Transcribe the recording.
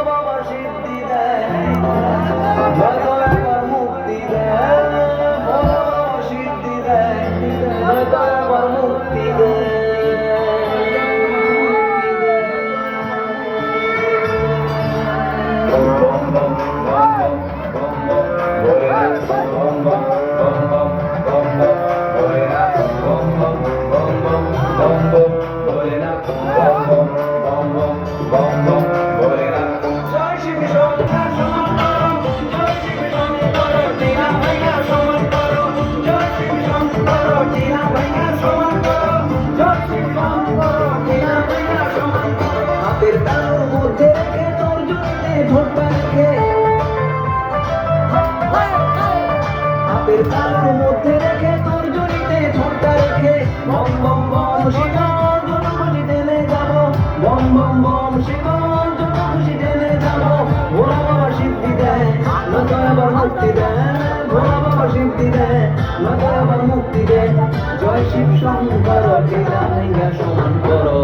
বাবা সিদ্ধি দেয়, নয়তো একবার মুক্তি দেয়, ভোলা বাবা সিদ্ধি দেয়, নয়তো একবার মুক্তি দেয়। হাতের তালুর মধ্যে রেখে তোর জমিতে ভোটটা রেখে, হাতের তালুর মধ্যে রেখে তোর জমিতে ভোটটা রেখে, বম বম বম শিবন যত খুশি ঢেলে যাবো, বম বম বম শিবন যত খুশি ঢেলে যাবো। ভোলা বাবা সিদ্ধি দেয়, নয়তো আবার মুক্তি দেয়, ভোলা বাবা সিদ্ধি দেয়, নয়তো আবার মুক্তি দেয়। জয় শিব শঙ্কর, টিলা ভাইয়া সমান করো।